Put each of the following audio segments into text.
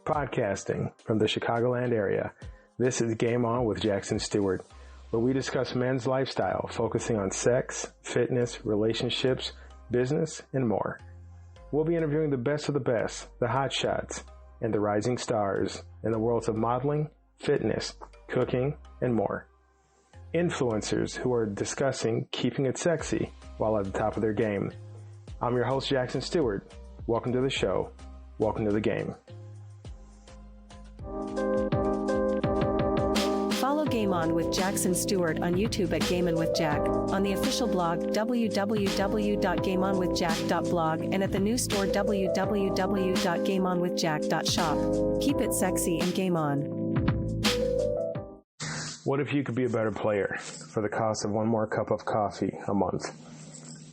Podcasting from the Chicagoland area, this is Game On with Jackson Stuart, where we discuss men's lifestyle, focusing on sex, fitness, relationships, business, and more. We'll be interviewing the best of the best, the hot shots, and the rising stars in the worlds of modeling, fitness, cooking, and more. Influencers who are discussing keeping it sexy while at the top of their game. I'm your host, Jackson Stuart. Welcome to the show. Welcome to the game. Follow Game On with Jackson Stuart on YouTube at Game On with Jack, on the official blog www.gameonwithjack.blog, and at the new store www.gameonwithjack.shop. Keep it sexy and game on. What if you could be a better player for the cost of one more cup of coffee a month?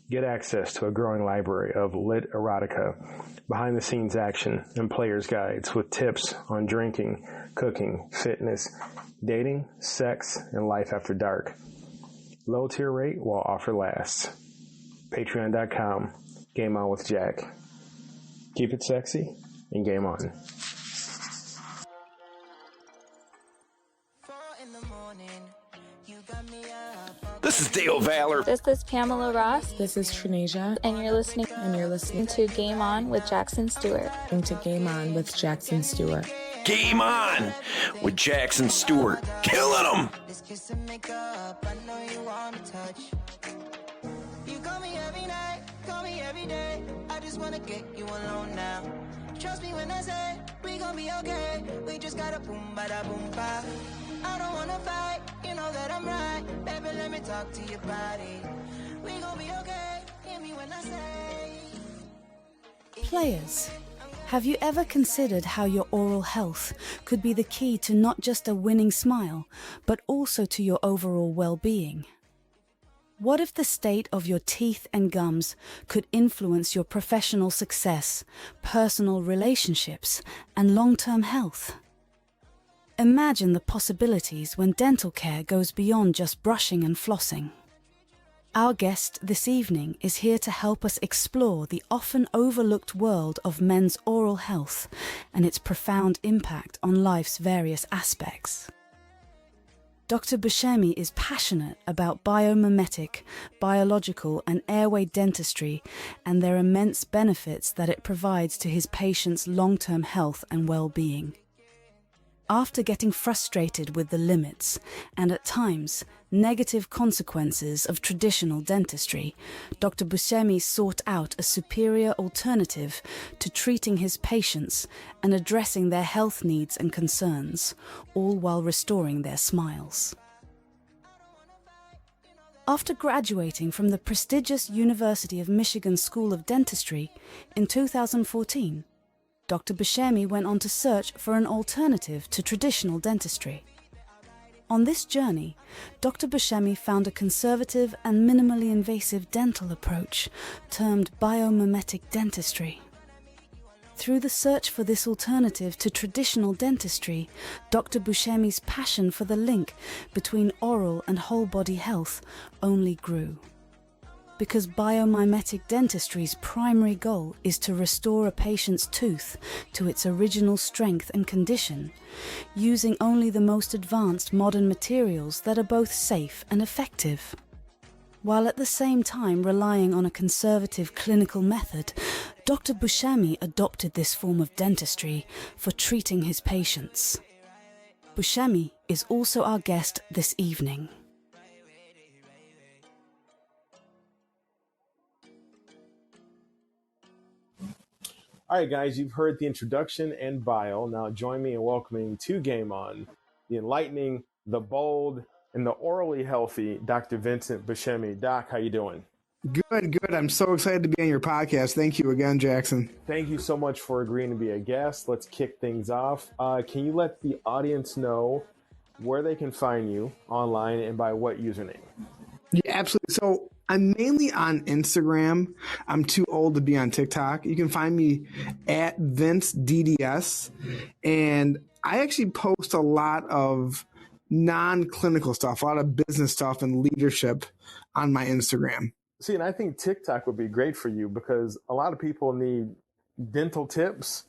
Get access to a growing library of lit erotica, behind-the-scenes action, and player's guides with tips on drinking, cooking, fitness, dating, sex, and life after dark. Low tier rate while offer lasts. Patreon.com, Game On with Jack. Keep it sexy and game on. This is Dale Valor. This is Pamela Ross. This is Trinasia. And you're listening to Game On with Jackson Stuart. To Game On with Jackson Stuart. Game On with Jackson Stuart. Killing them. This kiss and makeup, I know you want to touch. You call me every night, call me every day. I just want to get you alone now. Trust me when I say we gon' be okay. We just gotta boom bada boom ba. I don't wanna fight, you know that I'm right. Baby, let me talk to your body. We gon' be okay, hear me when I say. Players, have you ever considered how your oral health could be the key to not just a winning smile, but also to your overall well-being? What if the state of your teeth and gums could influence your professional success, personal relationships, and long-term health? Imagine the possibilities when dental care goes beyond just brushing and flossing. Our guest this evening is here to help us explore the often overlooked world of men's oral health and its profound impact on life's various aspects. Dr. Buscemi is passionate about biomimetic, biological, and airway dentistry and their immense benefits that it provides to his patients' long-term health and well-being. After getting frustrated with the limits, and at times, negative consequences of traditional dentistry, Dr. Buscemi sought out a superior alternative to treating his patients and addressing their health needs and concerns, all while restoring their smiles. After graduating from the prestigious University of Michigan School of Dentistry in 2014, Dr. Buscemi went on to search for an alternative to traditional dentistry. On this journey, Dr. Buscemi found a conservative and minimally invasive dental approach termed biomimetic dentistry. Through the search for this alternative to traditional dentistry, Dr. Buscemi's passion for the link between oral and whole-body health only grew. Because biomimetic dentistry's primary goal is to restore a patient's tooth to its original strength and condition, using only the most advanced modern materials that are both safe and effective. While at the same time relying on a conservative clinical method, Dr. Buscemi adopted this form of dentistry for treating his patients. Buscemi is also our guest this evening. All right, guys, you've heard the introduction and bio. Now join me in welcoming to Game On the enlightening, the bold, and the orally healthy Dr. Vincent Buscemi. Doc, how you doing? Good. I'm so excited to be on your podcast. Thank you again, Jackson. Thank you so much for agreeing to be a guest. Let's kick things off. Can you let the audience know where they can find you online and by what username? Yeah, absolutely. So I'm mainly on Instagram. I'm too old to be on TikTok. You can find me at VinceDDS. And I actually post a lot of non-clinical stuff, a lot of business stuff and leadership on my Instagram. See, and I think TikTok would be great for you because a lot of people need dental tips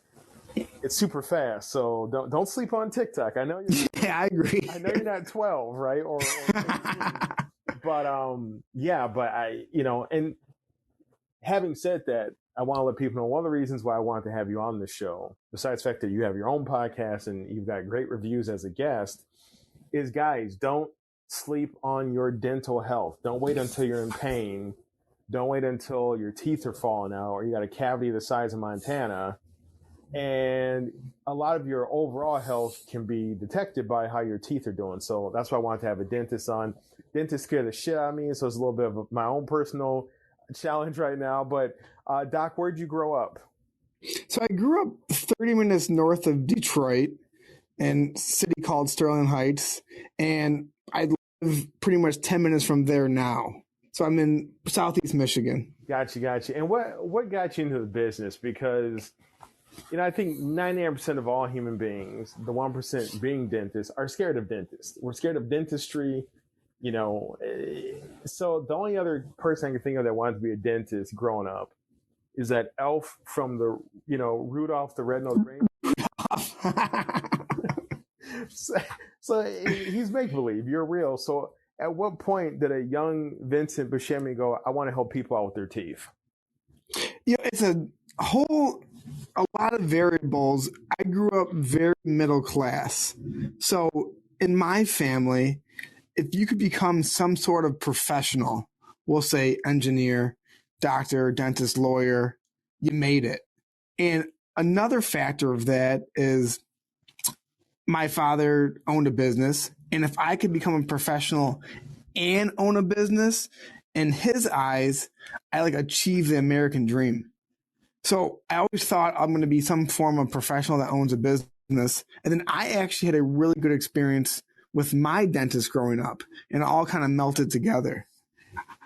it's super fast. So don't sleep on TikTok. I know you're Yeah, I agree. I know you're not 12, right? Or 15. But yeah, but and having said that, I want to let people know one of the reasons why I wanted to have you on the show, besides the fact that you have your own podcast and you've got great reviews as a guest, is guys, don't sleep on your dental health. Don't wait until you're in pain. Don't wait until your teeth are falling out or you got a cavity the size of Montana. And a lot of your overall health can be detected by how your teeth are doing. So that's why I wanted to have a dentist on. Dentists scare the shit out of me. So it's a little bit of my own personal challenge right now. But Doc, where'd you grow up? So I grew up 30 minutes north of Detroit in a city called Sterling Heights. And I live pretty much 10 minutes from there now. So I'm in Southeast Michigan. Gotcha. And what got you into the business? Because I think 99% of all human beings, the 1% being dentists, are scared of dentists. We're scared of dentistry, So the only other person I can think of that wanted to be a dentist growing up is that elf from the, Rudolph the Red-Nosed Reindeer. so he's make-believe. You're real. So at what point did a young Vincent Buscemi go, I want to help people out with their teeth? It's a lot of variables. I grew up very middle class. So in my family, if you could become some sort of professional, we'll say engineer, doctor, dentist, lawyer, you made it. And another factor of that is my father owned a business. And if I could become a professional and own a business, in his eyes, I achieved the American dream. So I always thought I'm going to be some form of professional that owns a business. And then I actually had a really good experience with my dentist growing up, and it all kind of melted together.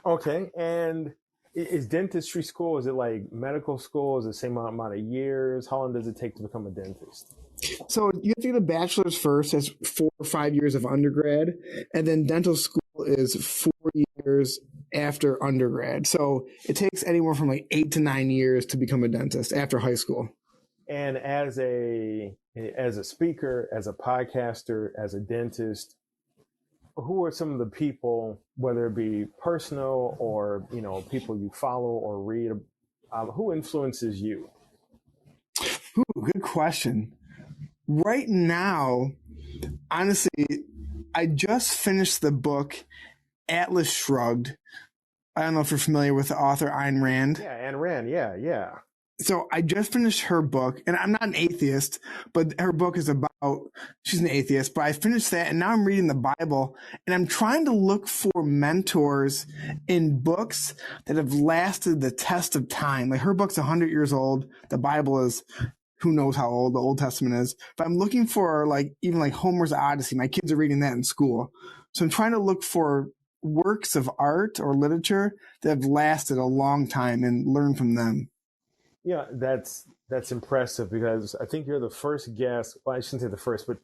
Okay. And is dentistry school, is it like medical school? Is it the same amount of years? How long does it take to become a dentist? So you have to get a bachelor's first. That's 4 or 5 years of undergrad. And then dental school is 4 years after undergrad. So it takes anywhere from 8 to 9 years to become a dentist after high school. And as a speaker, as a podcaster, as a dentist, who are some of the people, whether it be personal or, people you follow or read, who influences you? Ooh, good question. Right now, honestly, I just finished the book Atlas Shrugged. I don't know if you're familiar with the author Ayn Rand. Yeah, Ayn Rand. Yeah. So I just finished her book, and I'm not an atheist, but her book is about, she's an atheist, but I finished that, and now I'm reading the Bible, and I'm trying to look for mentors in books that have lasted the test of time. Her book's 100 years old. The Bible is who knows how old the Old Testament is. But I'm looking for even Homer's Odyssey. My kids are reading that in school. So I'm trying to look for works of art or literature that have lasted a long time and learn from them. Yeah, that's impressive, because I think you're the first guest. Well, I shouldn't say the first, but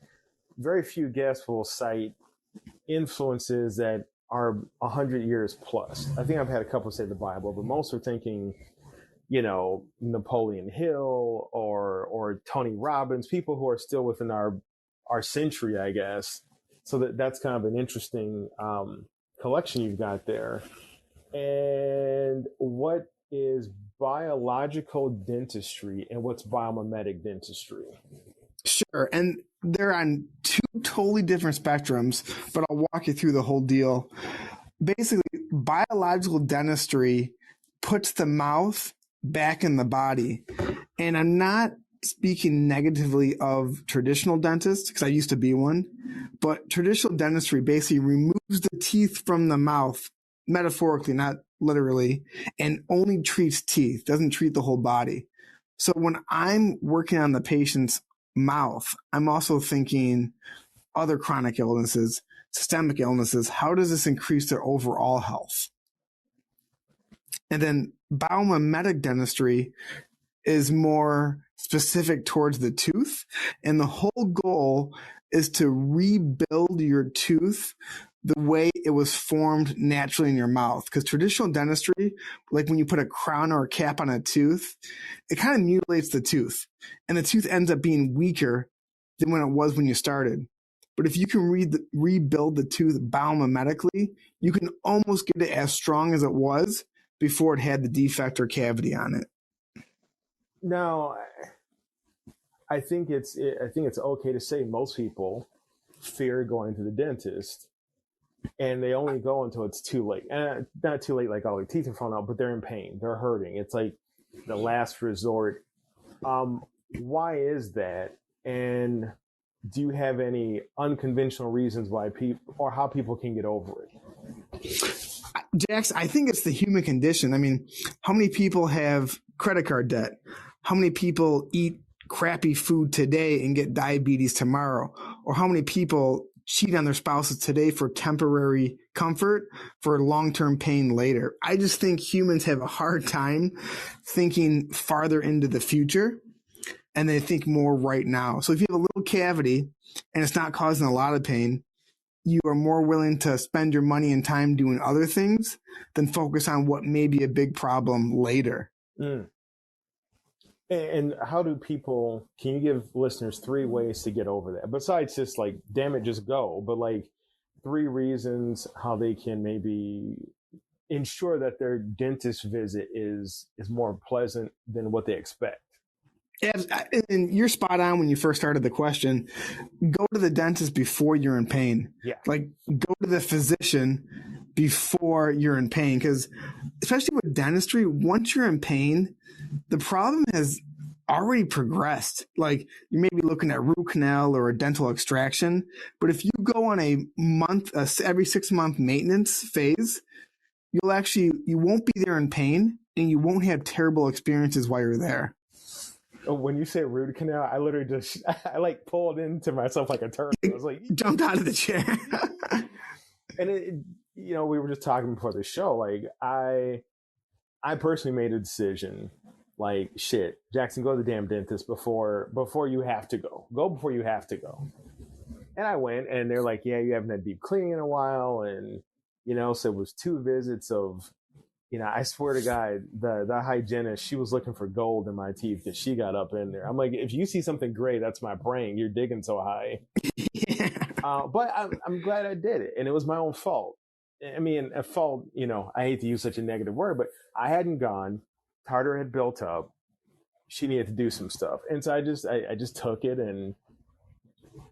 very few guests will cite influences that are 100 years plus. I think I've had a couple say the Bible, but most are thinking, Napoleon Hill or Tony Robbins, people who are still within our century, I guess. So that's kind of an interesting collection you've got there. And what is biological dentistry and what's biomimetic dentistry? Sure. And they're on 2 totally different spectrums, but I'll walk you through the whole deal. Basically, biological dentistry puts the mouth back in the body. And I'm not speaking negatively of traditional dentists, because I used to be one, but traditional dentistry basically removes the teeth from the mouth, metaphorically, not literally, and only treats teeth, doesn't treat the whole body. So when I'm working on the patient's mouth, I'm also thinking other chronic illnesses, systemic illnesses. How does this increase their overall health? And then biomimetic dentistry is more specific towards the tooth. And the whole goal is to rebuild your tooth the way it was formed naturally in your mouth. Because traditional dentistry, like when you put a crown or a cap on a tooth, it kind of mutilates the tooth, and the tooth ends up being weaker than when it was when you started. But if you can rebuild the tooth biomimetically, you can almost get it as strong as it was before it had the defect or cavity on it. Now, I think it's okay to say most people fear going to the dentist, and they only go until it's too late. And not too late, like all their teeth are falling out, but they're in pain, they're hurting. It's like the last resort. Why is that? And do you have any unconventional reasons why people, or how people can get over it? Jax, I think it's the human condition. I mean, how many people have credit card debt? How many people eat crappy food today and get diabetes tomorrow? Or how many people cheat on their spouses today for temporary comfort, for long-term pain later? I just think humans have a hard time thinking farther into the future, and they think more right now. So if you have a little cavity and it's not causing a lot of pain, you are more willing to spend your money and time doing other things than focus on what may be a big problem later. Mm. And how do people, can you give listeners 3 ways to get over that? Besides just like, damn it, just go. But like 3 reasons how they can maybe ensure that their dentist visit is more pleasant than what they expect. And you're spot on when you first started the question. Go to the dentist before you're in pain. Yeah. Like, go to the physician before you're in pain. Because especially with dentistry, once you're in pain, the problem has already progressed. Like, you may be looking at root canal or a dental extraction. But if you go on a every 6-month maintenance phase, you won't be there in pain, and you won't have terrible experiences while you're there. When you say root canal, I literally I like pulled into myself like a turtle. I was like, jumped out of the chair. And we were just talking before the show. Like, I personally made a decision. Like, shit, Jackson, go to the damn dentist before you have to go. Go before you have to go. And I went, and they're like, yeah, you haven't had deep cleaning in a while, and so it was 2 visits of. I swear to God, the hygienist, she was looking for gold in my teeth that she got up in there. I'm like, if you see something gray, that's my brain. You're digging so high. Yeah. But I'm glad I did it. And it was my own fault. I mean, a fault, I hate to use such a negative word, but I hadn't gone. Tartar had built up. She needed to do some stuff. And so I just took it.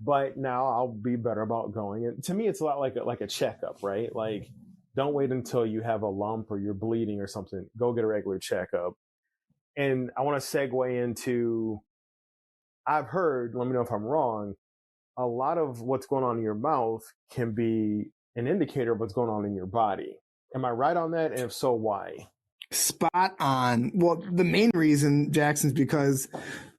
But now I'll be better about going. And to me, it's a lot like a checkup, right? Like, don't wait until you have a lump or you're bleeding or something. Go get a regular checkup. And I want to segue into, I've heard, let me know if I'm wrong, a lot of what's going on in your mouth can be an indicator of what's going on in your body. Am I right on that? And if so, why? Spot on. Well, the main reason, Jackson, is because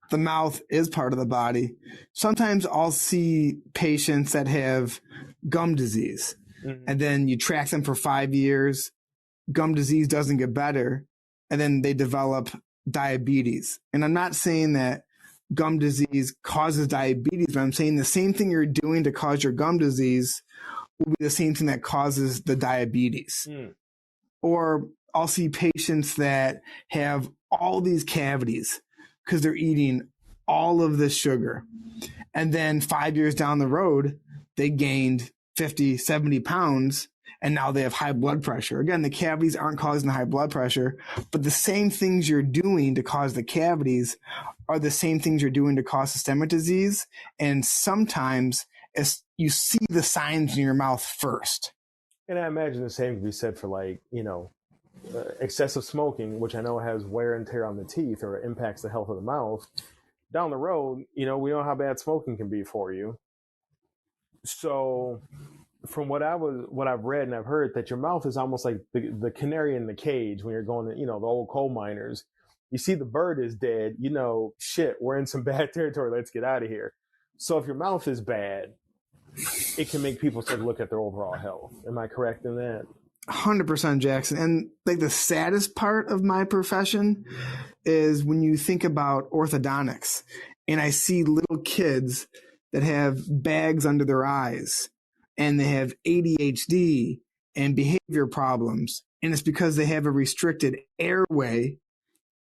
the mouth is part of the body. Sometimes I'll see patients that have gum disease. And then you track them for 5 years, gum disease doesn't get better, and then they develop diabetes. And I'm not saying that gum disease causes diabetes, but I'm saying the same thing you're doing to cause your gum disease will be the same thing that causes the diabetes. Or I'll see patients that have all these cavities because they're eating all of this sugar. And then 5 years down the road, they gained 50, 70 pounds, and now they have high blood pressure. Again, the cavities aren't causing the high blood pressure, but the same things you're doing to cause the cavities are the same things you're doing to cause systemic disease. And sometimes you see the signs in your mouth first. And I imagine the same can be said for excessive smoking, which I know has wear and tear on the teeth or impacts the health of the mouth. Down the road, we know how bad smoking can be for you. So from what I've read and I've heard, that your mouth is almost like the canary in the cage when you're going to, the old coal miners. You see the bird is dead, shit, we're in some bad territory. Let's get out of here. So if your mouth is bad, it can make people start to look at their overall health. Am I correct in that? 100%, Jackson. And like the saddest part of my profession is when you think about orthodontics and I see little kids that have bags under their eyes and they have ADHD and behavior problems. And it's because they have a restricted airway,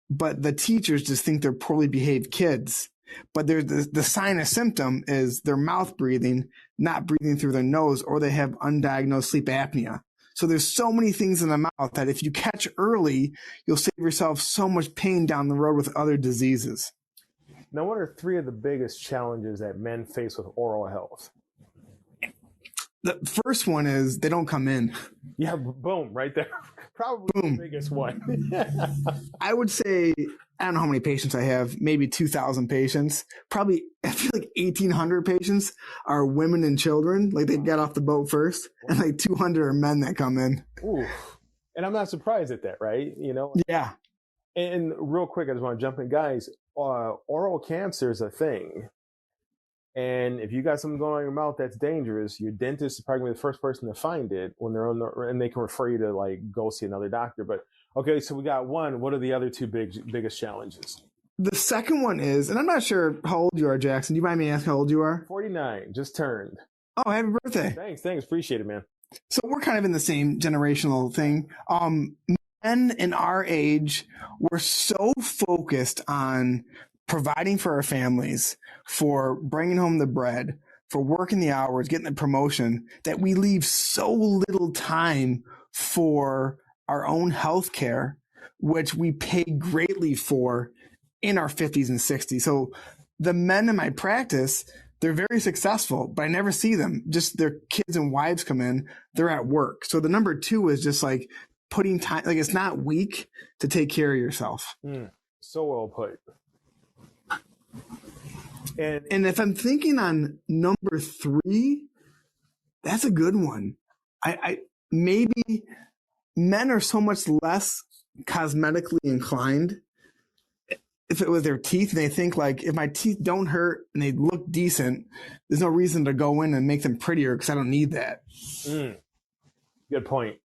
but the teachers just think they're poorly behaved kids. But the sign or symptom is their mouth breathing, not breathing through their nose, or they have undiagnosed sleep apnea. So there's so many things in the mouth that if you catch early, you'll save yourself so much pain down the road with other diseases. Now, what are 3 of the biggest challenges that men face with oral health? The first one is they don't come in. Yeah, boom, right there. Probably Boom. the biggest one. I would say, I don't know how many patients I have, maybe 2,000 patients. Probably, I feel like 1,800 patients are women and children. Like they got off the boat first, and like 200 are men that come in. Ooh. And I'm not surprised at that, right? Yeah. And real quick, I just want to jump in, guys. Oral cancer is a thing. And if you got something going on in your mouth that's dangerous, your dentist is probably going to be the first person to find it when they're and they can refer you to like go see another doctor. But okay, so we got one. What are the other 2 biggest challenges? The second one is, and I'm not sure how old you are, Jackson. Do you mind me asking how old you are? 49, just turned. Oh, happy birthday. Thanks. Appreciate it, man. So we're kind of in the same generational thing. Men in our age, we're so focused on providing for our families, for bringing home the bread, for working the hours, getting the promotion, that we leave so little time for our own health care, which we pay greatly for in our 50s and 60s. So the men in my practice, they're very successful, but I never see them. Just their kids and wives come in, they're at work. So the number 2 is just like putting time, like it's not weak to take care of yourself. So well put. And if I'm thinking on number 3, that's a good one. I maybe men are so much less cosmetically inclined. If it was their teeth, and they think like, if my teeth don't hurt and they look decent, there's no reason to go in and make them prettier because I don't need that. Good point.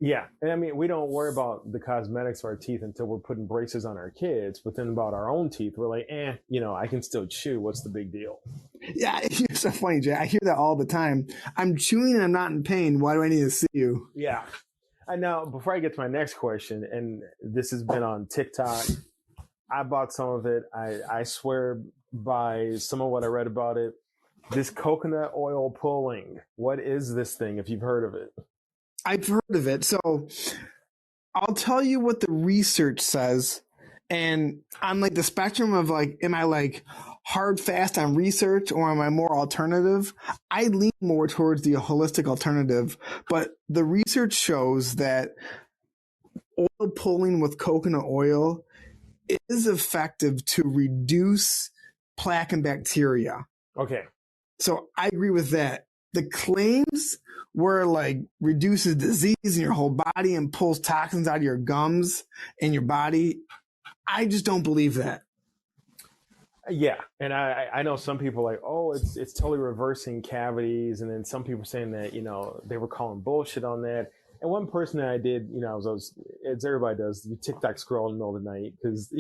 Yeah. And I mean, we don't worry about the cosmetics of our teeth until we're putting braces on our kids, but then about our own teeth, we're like, I can still chew. What's the big deal? Yeah. It's so funny, Jay. I hear that all the time. I'm chewing and I'm not in pain. Why do I need to see you? Yeah. And now, before I get to my next question, and this has been on TikTok, I bought some of it. I swear by some of what I read about it. This coconut oil pulling. What is this thing, if you've heard of it? I've heard of it. So I'll tell you what the research says. And on like the spectrum of like, am I like hard fast on research or am I more alternative? I lean more towards the holistic alternative. But the research shows that oil pulling with coconut oil is effective to reduce plaque and bacteria. Okay. So I agree with that. The claims were like reduces disease in your whole body and pulls toxins out of your gums and your body. I just don't believe that. Yeah. And I know some people like, oh, it's totally reversing cavities. And then some people saying that, they were calling bullshit on that. And one person that I did, as everybody does, you TikTok scroll in the middle of the night because,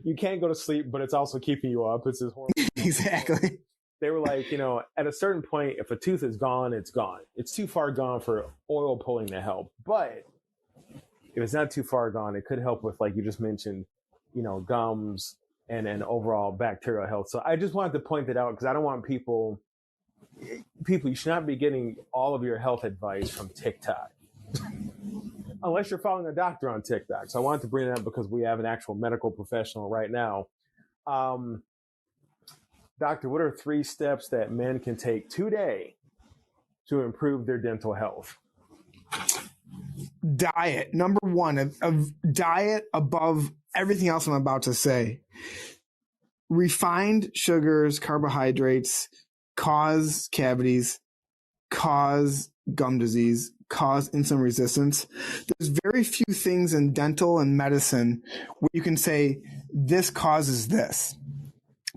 you can't go to sleep, but it's also keeping you up. It's this horrible. Exactly. They were like, at a certain point, if a tooth is gone, it's gone. It's too far gone for oil pulling to help. But if it's not too far gone, it could help with, like you just mentioned, gums and overall bacterial health. So I just wanted to point that out because I don't want people, you should not be getting all of your health advice from TikTok. Unless you're following a doctor on TikTok. So I wanted to bring it up because we have an actual medical professional right now. Doctor, what are 3 steps that men can take today to improve their dental health? Diet. Number 1, of diet above everything else I'm about to say. Refined sugars, carbohydrates cause cavities, cause gum disease, cause insulin resistance. There's very few things in dental and medicine where you can say, this causes this.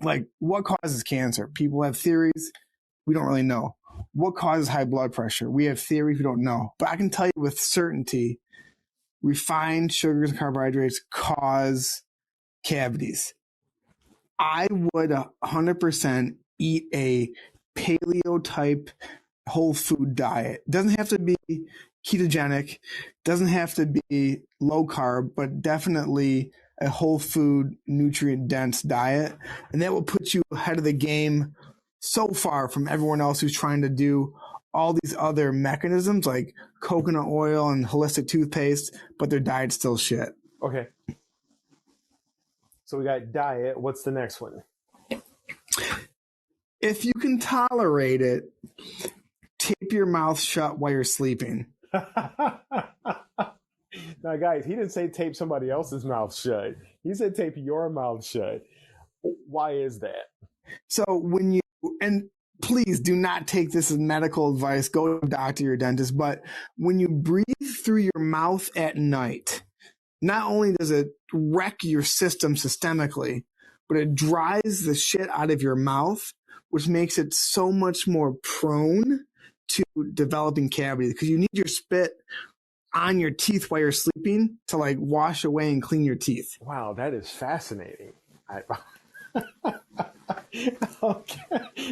Like, what causes cancer? People have theories. We don't really know. What causes high blood pressure? We have theories. We don't know. But I can tell you with certainty, refined sugars and carbohydrates cause cavities. I would 100% eat a paleo type whole food diet. It doesn't have to be ketogenic, doesn't have to be low carb, but definitely a whole food, nutrient dense diet. And that will put you ahead of the game so far from everyone else who's trying to do all these other mechanisms like coconut oil and holistic toothpaste, but their diet's still shit. Okay. So we got diet. What's the next one? If you can tolerate it, tape your mouth shut while you're sleeping. Now, guys, he didn't say tape somebody else's mouth shut. He said tape your mouth shut. Why is that? So when you, and please do not take this as medical advice, go to a doctor or dentist, but when you breathe through your mouth at night, not only does it wreck your system systemically, but it dries the shit out of your mouth, which makes it so much more prone to developing cavities because you need your spit on your teeth while you're sleeping to like wash away and clean your teeth. Wow, that is fascinating. Okay.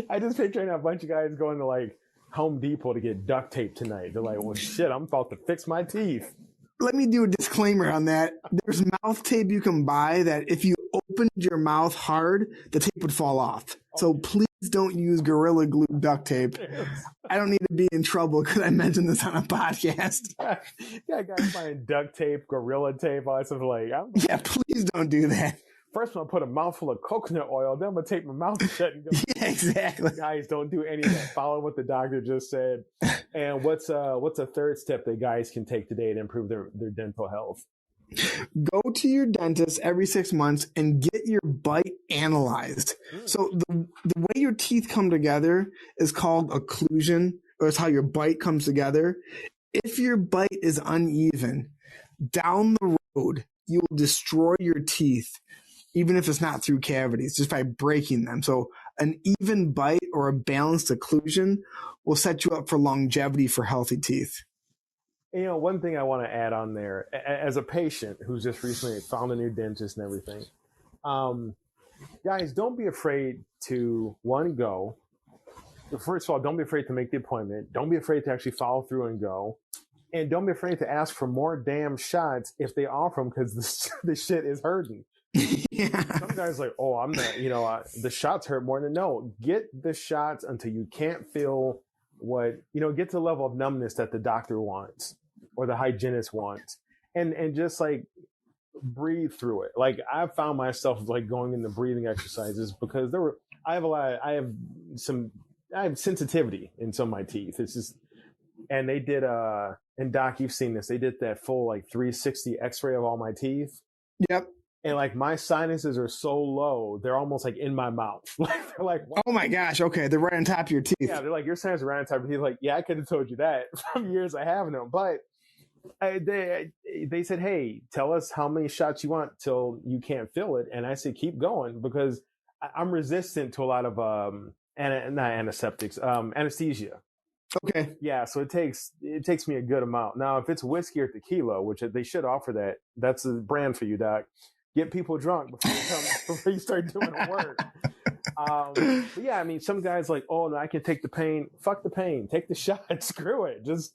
I just picturing a bunch of guys going to like Home Depot to get duct tape tonight. They're like, well, shit, I'm about to fix my teeth. Let me do a disclaimer on that. There's mouth tape you can buy that if you opened your mouth hard, the tape would fall off. So please don't use Gorilla Glue duct tape. I don't need to be in trouble because I mentioned this on a podcast. Yeah, guys buying duct tape, Gorilla tape, all that stuff. Like, yeah, please don't do that. First, I'm going to put a mouthful of coconut oil, then I'm going to tape my mouth shut and go. Yeah, exactly. Guys, don't do any of that. Follow what the doctor just said. And what's a third step that guys can take today to improve their dental health? Go to your dentist every 6 months and get your bite analyzed. So the way your teeth come together is called occlusion, or it's how your bite comes together. If your bite is uneven, down the road, you will destroy your teeth, even if it's not through cavities, just by breaking them. So an even bite or a balanced occlusion will set you up for longevity for healthy teeth. You know, one thing I want to add on there, as a patient who's just recently found a new dentist and everything, guys, don't be afraid to, go. First of all, don't be afraid to make the appointment. Don't be afraid to actually follow through and go. And don't be afraid to ask for more damn shots if they offer them because the shit is hurting. Yeah. Some guys are like, oh, I'm not, the shots hurt more than no. Get the shots until you can't feel get to the level of numbness that the doctor wants or the hygienist wants. And just like breathe through it. Like I found myself like going into breathing exercises because I have sensitivity in some of my teeth. It's just, and they did, and Doc, you've seen this. They did that full like 360 x-ray of all my teeth. Yep. And like my sinuses are so low, they're almost like in my mouth. They're like, what? Oh my gosh, okay, they're right on top of your teeth. Yeah, they're like, your sinuses are right on top of your teeth. Like, yeah, I could have told you that from years I having them. But they said, hey, tell us how many shots you want till you can't feel it. And I said, keep going because I'm resistant to a lot of anesthesia. Okay. Yeah, so it takes me a good amount. Now, if it's whiskey or tequila, which they should offer that, that's the brand for you, Doc. Get people drunk before you start doing work. But yeah, I mean, some guys like, oh no, I can take the pain. Fuck the pain. Take the shot. Screw it. Just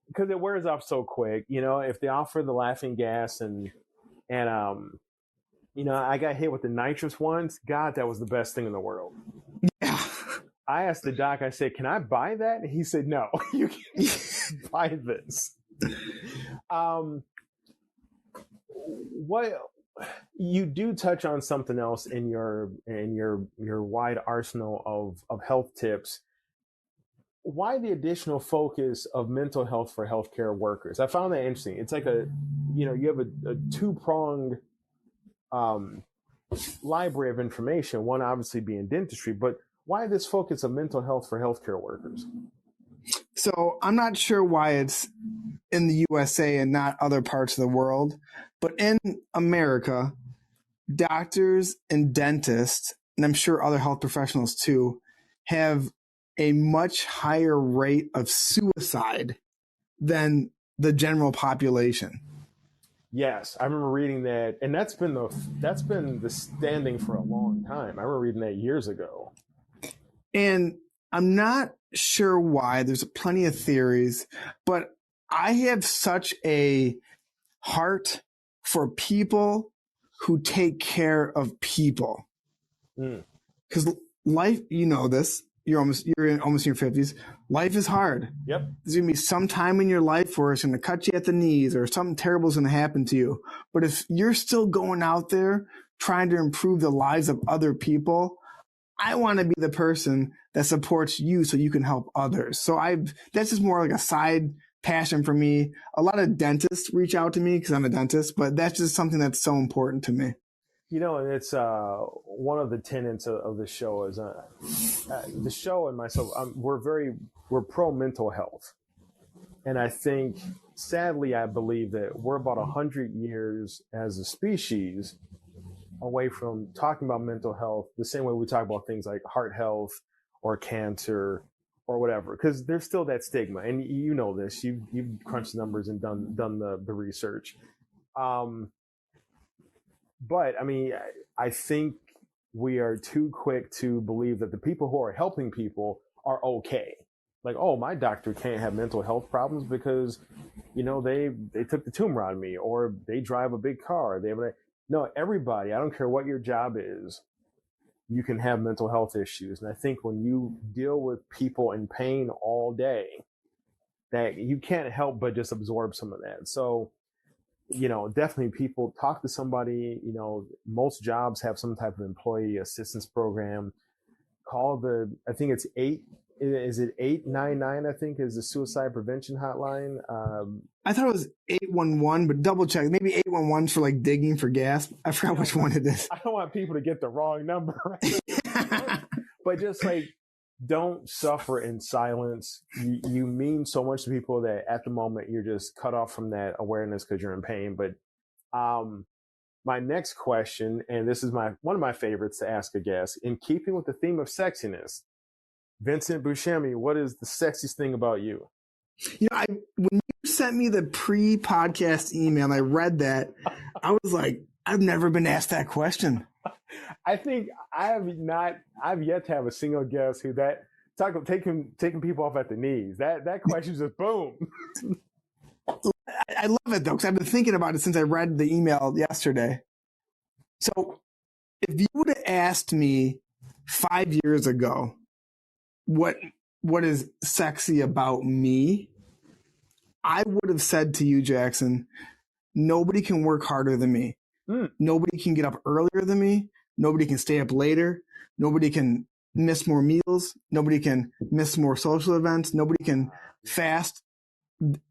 because it wears off so quick. If they offer the laughing gas and I got hit with the nitrous once. God, that was the best thing in the world. Yeah. I asked the doc, I said, can I buy that? And he said, no, you can't buy this. What you do touch on something else in your wide arsenal of health tips. Why the additional focus of mental health for healthcare workers? I found that interesting. It's like you have a two-pronged library of information, one obviously being dentistry, but why this focus of mental health for healthcare workers? So I'm not sure why it's in the USA and not other parts of the world, but in America, doctors and dentists, and I'm sure other health professionals too, have a much higher rate of suicide than the general population. Yes, I remember reading that, and that's been the standing for a long time. I remember reading that years ago. And I'm not sure why. There's plenty of theories, but I have such a heart for people who take care of people. Because life, you know this, you're almost in your 50s. Life is hard. Yep. There's going to be some time in your life where it's going to cut you at the knees or something terrible is going to happen to you. But if you're still going out there trying to improve the lives of other people, I want to be the person that supports you so you can help others. So that's just more like a side passion for me. A lot of dentists reach out to me because I'm a dentist, but that's just something that's so important to me. You know, and it's one of the tenets of the show is the show and myself. We're pro mental health, and I think sadly I believe that we're about 100 years as a species away from talking about mental health the same way we talk about things like heart health or cancer or whatever, because there's still that stigma, and you know this. You've crunched the numbers and done the research. But I mean, I think we are too quick to believe that the people who are helping people are okay. Like, oh, my doctor can't have mental health problems because, you know, they took the tumor on me, or they drive a big car. No, everybody, I don't care what your job is, you can have mental health issues. And I think when you deal with people in pain all day, that you can't help but just absorb some of that. So, you know, definitely people talk to somebody. You know, most jobs have some type of employee assistance program. I think it's 899, I think, is the suicide prevention hotline. I thought it was 811, but double check. Maybe 811 for like digging for gas. I forgot which one it is. I don't want people to get the wrong number. But just like, don't suffer in silence. You mean so much to people that at the moment you're just cut off from that awareness because you're in pain. But my next question, and this is one of my favorites to ask a guest, in keeping with the theme of sexiness, Vincent Buscemi, what is the sexiest thing about you? You know, when you sent me the pre-podcast email and I read that, I was like, I've never been asked that question. I think I've yet to have a single guest who taking people off at the knees. That question just boom. I love it though, because I've been thinking about it since I read the email yesterday. So if you would have asked me 5 years ago, what is sexy about me, I would have said to you, Jackson, nobody can work harder than me. Nobody can get up earlier than me. Nobody can stay up later. Nobody can miss more meals. Nobody can miss more social events. Nobody can fast.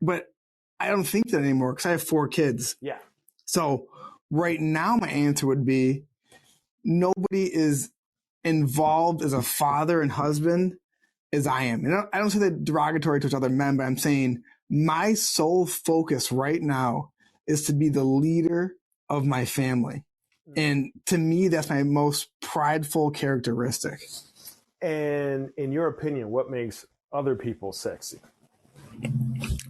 But I don't think that anymore because I have 4 kids. Yeah. So right now my answer would be nobody is involved as a father and husband as I am. And I don't say that derogatory towards other men, but I'm saying my sole focus right now is to be the leader of my family. And to me, that's my most prideful characteristic. And in your opinion, what makes other people sexy?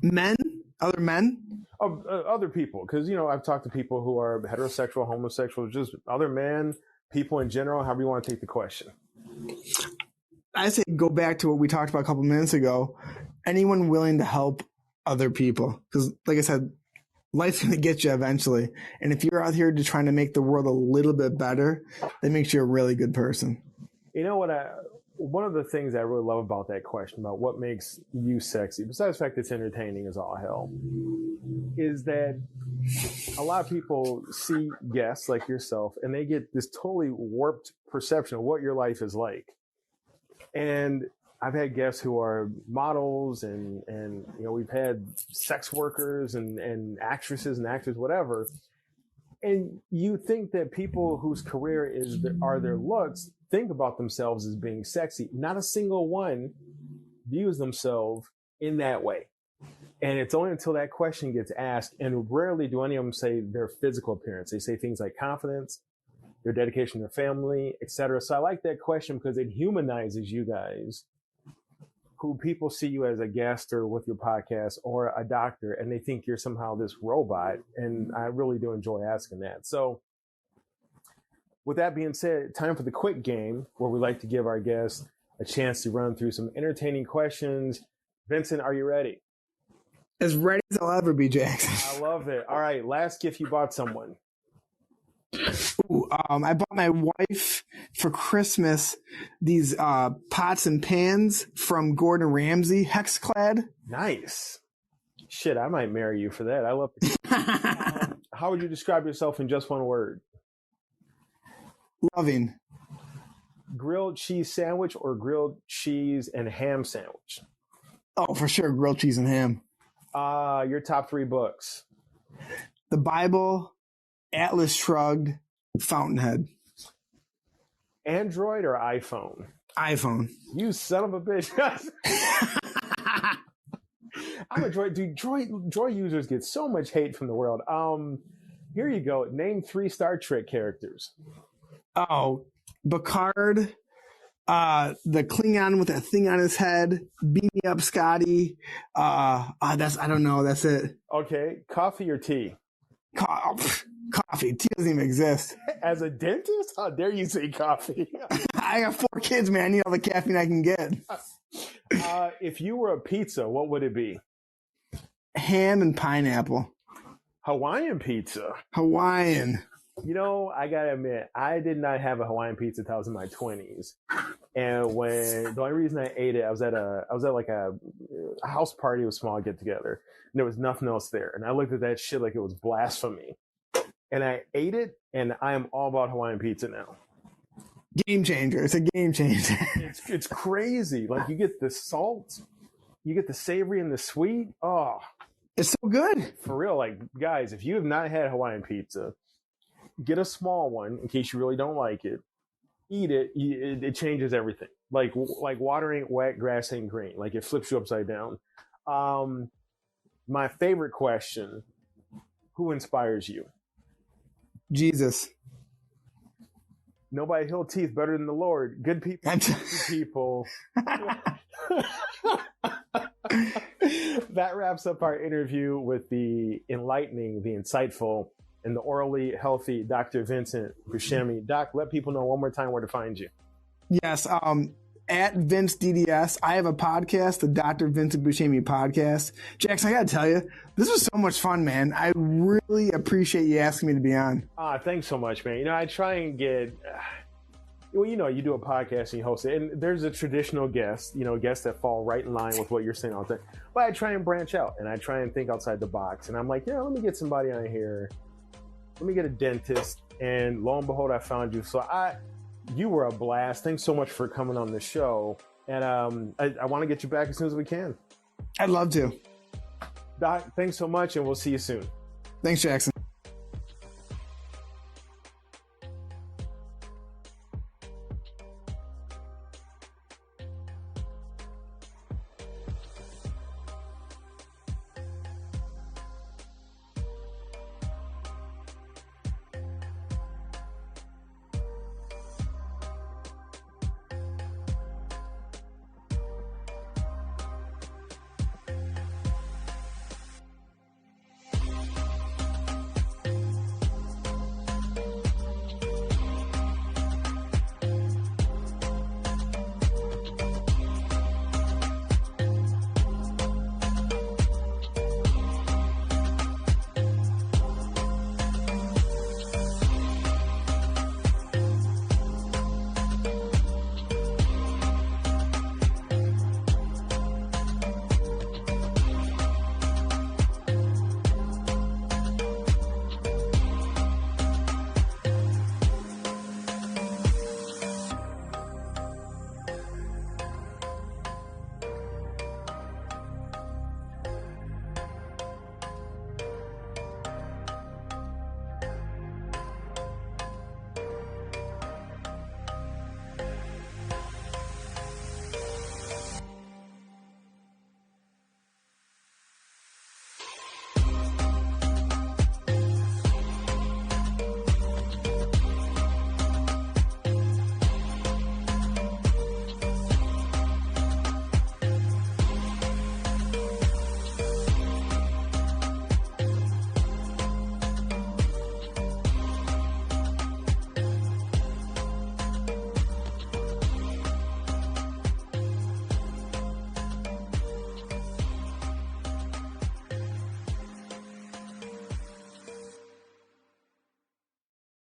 Men? Other men? Other people. Because, you know, I've talked to people who are heterosexual, homosexual, just other men, people in general, however you want to take the question. I say go back to what we talked about a couple minutes ago. Anyone willing to help other people. Because, like I said, life's going to get you eventually. And if you're out here just trying to make the world a little bit better, that makes you a really good person. You know what? One of the things I really love about that question, about what makes you sexy, besides the fact it's entertaining as all hell, is that a lot of people see guests like yourself and they get this totally warped perception of what your life is like. And I've had guests who are models and you know, we've had sex workers and actresses and actors, whatever. And you think that people whose career are their looks think about themselves as being sexy. Not a single one views themselves in that way. And it's only until that question gets asked, and rarely do any of them say their physical appearance. They say things like confidence, their dedication to their family, etc. So I like that question because it humanizes you guys, who people see you as a guest or with your podcast or a doctor, and they think you're somehow this robot. And I really do enjoy asking that. So with that being said, time for the quick game, where we like to give our guests a chance to run through some entertaining questions. Vincent, are you ready? As ready as I'll ever be, Jackson. I love it. All right, last gift you bought someone. Ooh, I bought my wife for Christmas these pots and pans from Gordon Ramsay, Hexclad. Nice. Shit, I might marry you for that. I love it. How would you describe yourself in just one word? Loving. Grilled cheese sandwich or grilled cheese and ham sandwich? Oh, for sure, grilled cheese and ham. Your top 3 books. The Bible, Atlas Shrugged, Fountainhead. Android or iPhone? iPhone. You son of a bitch. I'm a Droid. Dude, Droid users get so much hate from the world. Here you go. Name 3 Star Trek characters. Oh, Picard, the Klingon with that thing on his head. Beam me up, Scotty. I don't know. That's it. Okay. Coffee or tea? Coffee. Tea doesn't even exist. As a dentist? How dare you say coffee? I got 4 kids, man. I need all the caffeine I can get. If you were a pizza, what would it be? Ham and pineapple. Hawaiian pizza. Hawaiian. You know, I gotta admit, I did not have a Hawaiian pizza until I was in my 20s. And when the only reason I ate it, I was at like a house party with small get together, and there was nothing else there. And I looked at that shit like it was blasphemy. And I ate it, and I am all about Hawaiian pizza now. Game changer. It's a game changer. It's crazy. Like, you get the salt, you get the savory and the sweet. Oh, it's so good. For real. Like, guys, if you have not had Hawaiian pizza, get a small one in case you really don't like it. Eat it. It changes everything. Like water ain't wet, grass ain't green. Like, it flips you upside down. My favorite question: who inspires you? Jesus. Nobody healed teeth better than the Lord. Good people. Good people. That wraps up our interview with the enlightening, the insightful, and the orally healthy Dr. Vincent Buscemi. Doc, let people know one more time where to find you. Yes, at Vince DDS. I have a podcast, the Dr. Vincent Buscemi podcast. Jackson, I gotta tell you, this was so much fun, man. I really appreciate you asking me to be on. Thanks so much, man. You know, I try and get, well, you know, you do a podcast and you host it, and there's a traditional guest, you know, guests that fall right in line with what you're saying all the time. But I try and branch out, and I try and think outside the box. And I'm like, yeah, let me get somebody on here. Let me get a dentist. And lo and behold, I found you. So you were a blast. Thanks so much for coming on the show. And I want to get you back as soon as we can. I'd love to. Doc, thanks so much, and we'll see you soon. Thanks, Jackson.